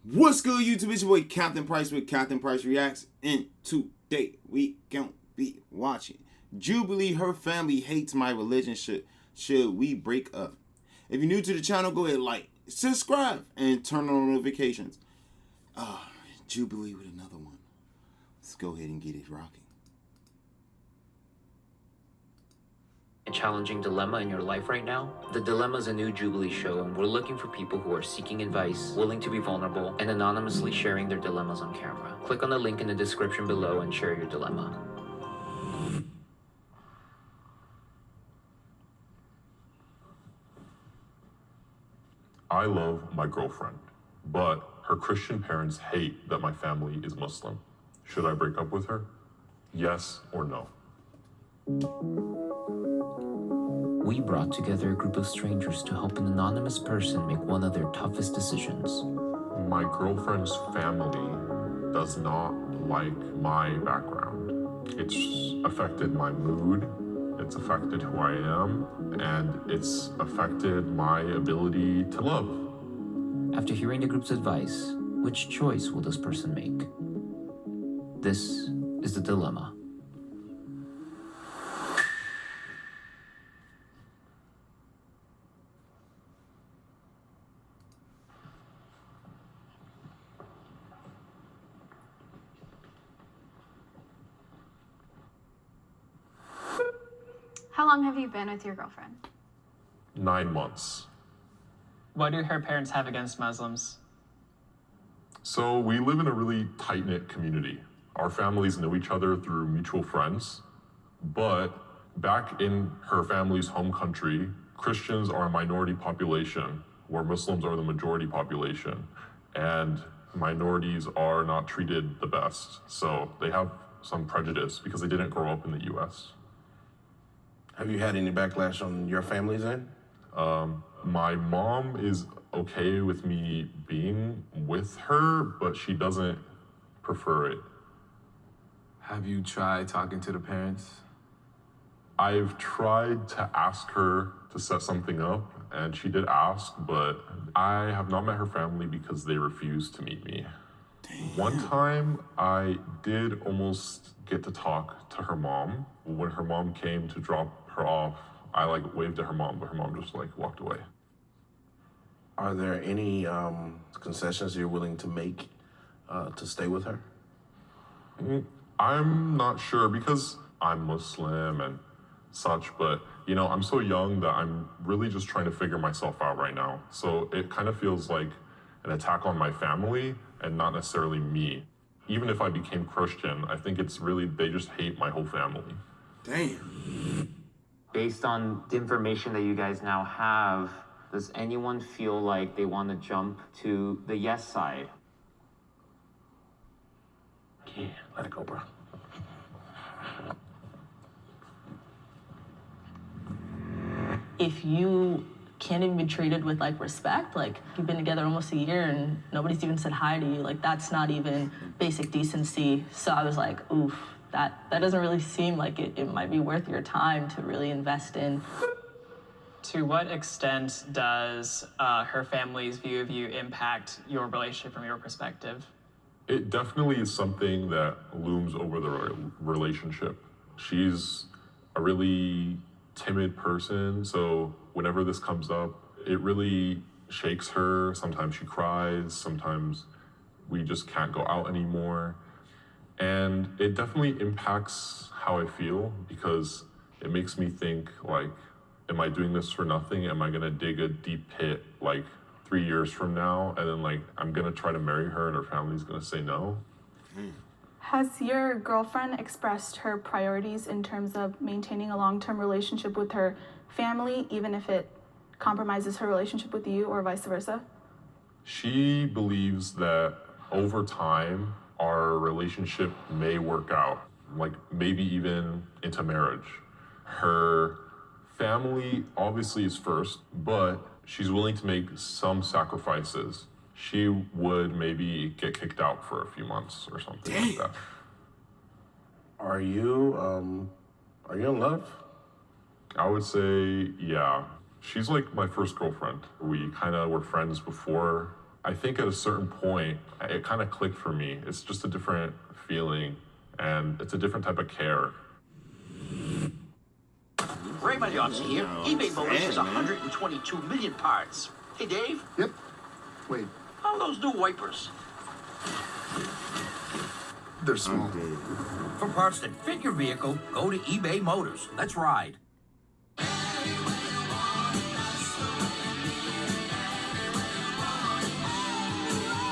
What's good, YouTube? It's your boy Captain Price with Captain Price Reacts, and today we gon' be watching Jubilee. Her family hates my religion. Should we break up? If you're new to the channel, go ahead, like, subscribe, and turn on notifications. Jubilee with another one. Let's go ahead and get it rocking. A challenging dilemma in your life right now? The Dilemma is a new Jubilee show, and we're looking for people who are seeking advice, willing to be vulnerable, and anonymously sharing their dilemmas on camera. Click on the link in the description below and share your dilemma. I love my girlfriend, but her Christian parents hate that my family is Muslim. Should I break up with her? Yes or no? We brought together a group of strangers to help an anonymous person make one of their toughest decisions. My girlfriend's family does not like my background. It's affected my mood, it's affected who I am, and it's affected my ability to love. After hearing the group's advice, which choice will this person make? This is the dilemma. How long have you been with your girlfriend? 9 months. What do her parents have against Muslims? So we live in a really tight-knit community. Our families know each other through mutual friends, but back in her family's home country, Christians are a minority population, where Muslims are the majority population, and minorities are not treated the best. So they have some prejudice because they didn't grow up in the US. Have you had any backlash on your family's end? My mom is okay with me being with her, but she doesn't prefer it. Have you tried talking to the parents? I've tried to ask her to set something up, and she did ask, but I have not met her family because they refused to meet me. One time, I did almost get to talk to her mom. When her mom came to drop her off, I waved at her mom, but her mom just walked away. Are there any concessions you're willing to make to stay with her? I'm not sure because I'm Muslim and such, but I'm so young that I'm really just trying to figure myself out right now. So it kind of feels like an attack on my family and not necessarily me. Even if I became Christian, I think it's really, they just hate my whole family. Damn. Based on the information that you guys now have, does anyone feel like they want to jump to the yes side? Yeah, let it go, bro. If you can't even be treated with respect, you've been together almost a year and nobody's even said hi to you, that's not even basic decency. So I was like, oof, that doesn't really seem like it might be worth your time to really invest in. To what extent does her family's view of you impact your relationship from your perspective? It definitely is something that looms over the relationship. She's a really timid person, so whenever this comes up, it really shakes her. Sometimes she cries, sometimes we just can't go out anymore. And it definitely impacts how I feel because it makes me think am I doing this for nothing? Am I gonna dig a deep pit 3 years from now and then I'm gonna try to marry her and her family's gonna say no? Has your girlfriend expressed her priorities in terms of maintaining a long-term relationship with her family, even if it compromises her relationship with you or vice versa? She believes that over time, our relationship may work out, maybe even into marriage. Her family obviously is first, but she's willing to make some sacrifices. She would maybe get kicked out for a few months or something like that. Are you in love? I would say, yeah. She's my first girlfriend. We kind of were friends before I think at a certain point, it kind of clicked for me. It's just a different feeling, and it's a different type of care. Raymond Yossi here. eBay Motors has 122 million parts. Hey, Dave. Yep. Wait, How are those new wipers? they're small. For parts that fit your vehicle, go to eBay Motors. Let's ride.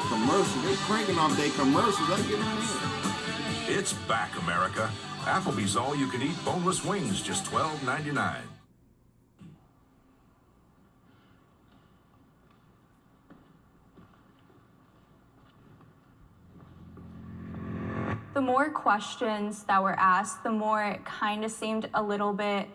Commercials. They cranking all day commercials. Let's get them in. It's back, America. Applebee's all-you-can-eat boneless wings, just $12.99. The more questions that were asked, the more it kind of seemed a little bit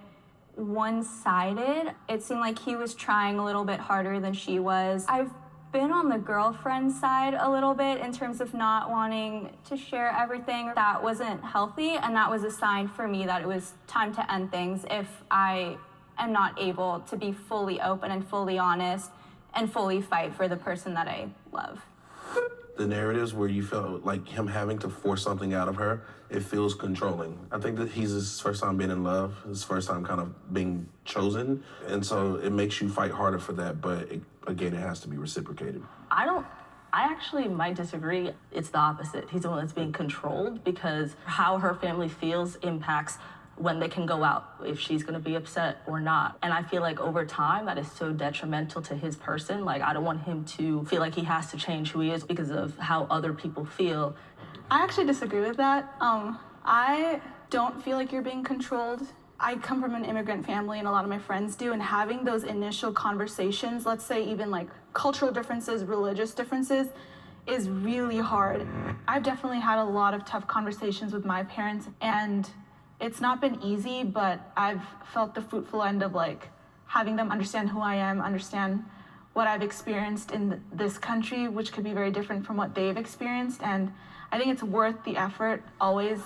one-sided. It seemed like he was trying a little bit harder than she was. I've been on the girlfriend side a little bit in terms of not wanting to share everything. That wasn't healthy, and that was a sign for me that it was time to end things if I am not able to be fully open and fully honest and fully fight for the person that I love. The narratives where you felt like him having to force something out of her, it feels controlling. I think that he's his first time being in love, his first time kind of being chosen, and so it makes you fight harder for that, but again, it has to be reciprocated. I actually might disagree. It's the opposite. He's the one that's being controlled because how her family feels impacts when they can go out, if she's gonna be upset or not. And I feel like over time, that is so detrimental to his person. Like, I don't want him to feel like he has to change who he is because of how other people feel. I actually disagree with that. I don't feel like you're being controlled. I come from an immigrant family, and a lot of my friends do, and having those initial conversations, let's say even like cultural differences, religious differences, is really hard. I've definitely had a lot of tough conversations with my parents, and it's not been easy, but I've felt the fruitful end of like having them understand who I am, understand what I've experienced in this country, which could be very different from what they've experienced. And I think it's worth the effort always.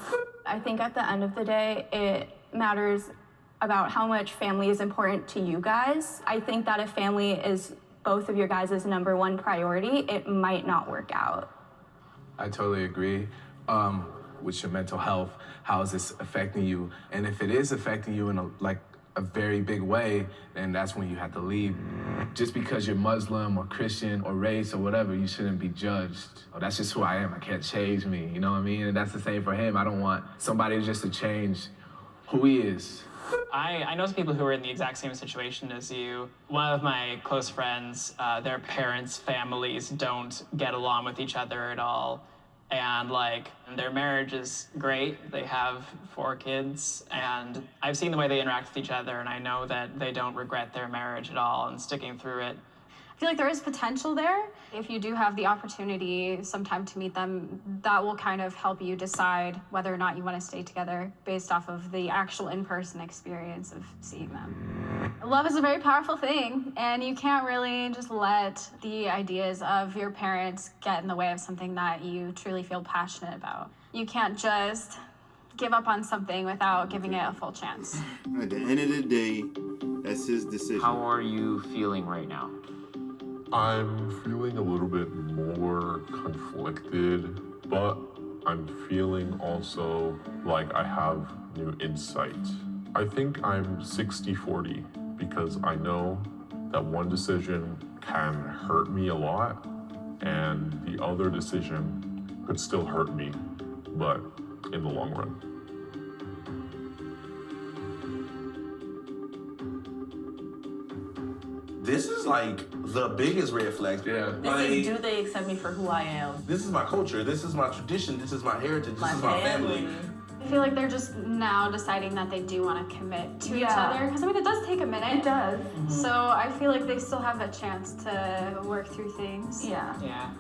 I think at the end of the day, it matters about how much family is important to you guys. I think that if family is both of your guys' #1 priority, it might not work out. I totally agree. With your mental health, how is this affecting you? And if it is affecting you in a very big way, then that's when you have to leave. Just because you're Muslim or Christian or race or whatever, you shouldn't be judged. Oh, that's just who I am. I can't change me. You know what I mean? And that's the same for him. I don't want somebody just to change who he is. I know some people who are in the exact same situation as you. One of my close friends, their parents' families don't get along with each other at all. And like, their marriage is great. They have 4 kids, and I've seen the way they interact with each other, and I know that they don't regret their marriage at all and sticking through it. I feel like there is potential there. If you do have the opportunity sometime to meet them, that will kind of help you decide whether or not you want to stay together based off of the actual in-person experience of seeing them. Love is a very powerful thing, and you can't really just let the ideas of your parents get in the way of something that you truly feel passionate about. You can't just give up on something without giving it a full chance. At the end of the day, that's his decision. How are you feeling right now? I'm feeling a little bit more conflicted, but I'm feeling also like I have new insight. I think I'm 60-40 because I know that one decision can hurt me a lot and the other decision could still hurt me, but in the long run. This is like the biggest red flag. Yeah. This is, do they accept me for who I am? This is my culture, this is my tradition, this is my heritage, this is my family. I feel like they're just now deciding that they do want to commit to each other. Because I mean, it does take a minute. It does. So I feel like they still have a chance to work through things. Yeah.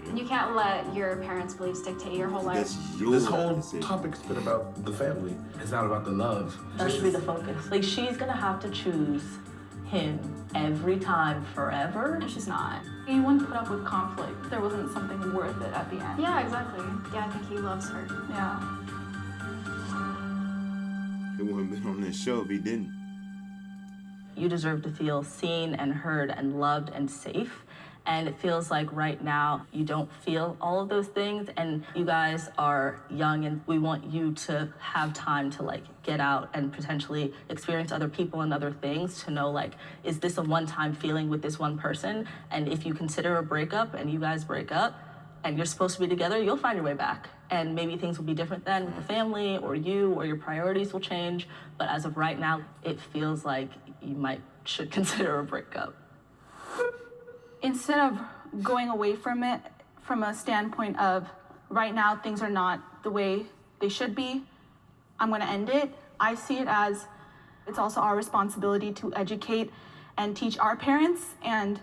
And you can't let your parents' beliefs dictate your whole life. That's your This whole decision. topic's been about the family. It's not about the love. That should be the focus. Like, she's gonna have to choose him every time forever. And she's not. He wouldn't put up with conflict. There wasn't something worth it at the end. Yeah, exactly. Yeah, I think he loves her. Yeah. He wouldn't have been on this show if he didn't. You deserve to feel seen and heard and loved and safe. And it feels like right now you don't feel all of those things, and you guys are young, and we want you to have time to like get out and potentially experience other people and other things to know like, is this a one-time feeling with this one person? And if you consider a breakup and you guys break up and you're supposed to be together, you'll find your way back. And maybe things will be different then with the family or you, or your priorities will change. But as of right now, it feels like you should consider a breakup. Instead of going away from it from a standpoint of right now things are not the way they should be, I'm going to end it. I see it as it's also our responsibility to educate and teach our parents, and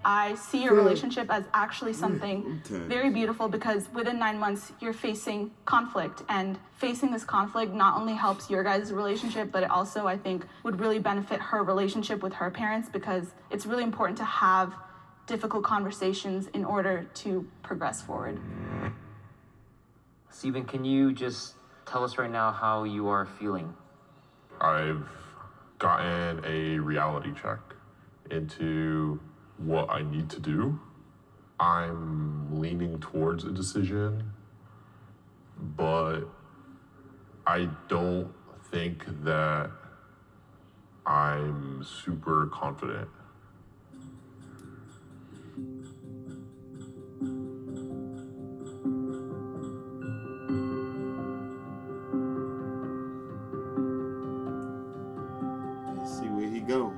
I see your relationship as actually something very beautiful, because within 9 months you're facing conflict, and facing this conflict not only helps your guys' relationship, but it also I think would really benefit her relationship with her parents, because it's really important to have difficult conversations in order to progress forward. Steven, can you just tell us right now how you are feeling? I've gotten a reality check into what I need to do. I'm leaning towards a decision, but I don't think that I'm super confident. Let's see where he go.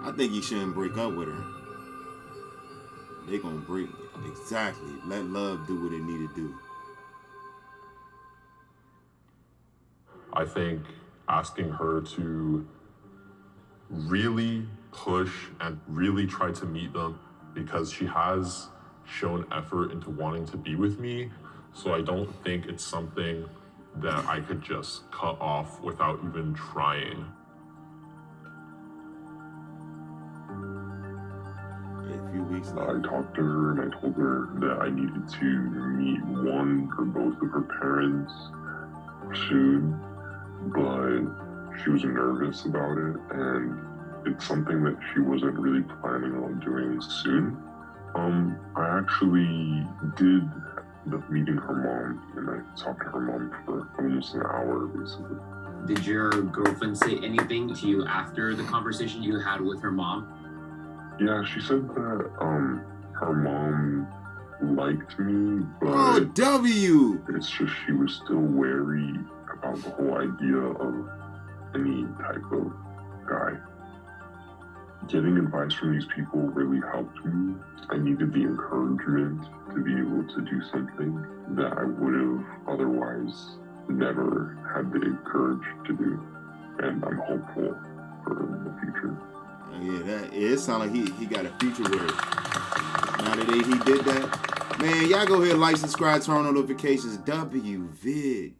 I think he shouldn't break up with her. They gonna break. Exactly. Let love do what it need to do. I think asking her to really push and really try to meet them, because she has shown effort into wanting to be with me. So I don't think it's something that I could just cut off without even trying. A few weeks I talked to her and I told her that I needed to meet one or both of her parents soon, but she was nervous about it, and it's something that she wasn't really planning on doing soon. I actually did end up meeting her mom, and I talked to her mom for almost an hour, basically. Did your girlfriend say anything to you after the conversation you had with her mom? Yeah, she said that her mom liked me, but it's just she was still wary about the whole idea of any type of guy. Getting advice from these people really helped me. I needed the encouragement to be able to do something that I would have otherwise never had the courage to do. And I'm hopeful for the future. Yeah, it sounds like he got a future with her. Now that he did that, man, y'all go ahead, like, subscribe, turn on notifications. WVW.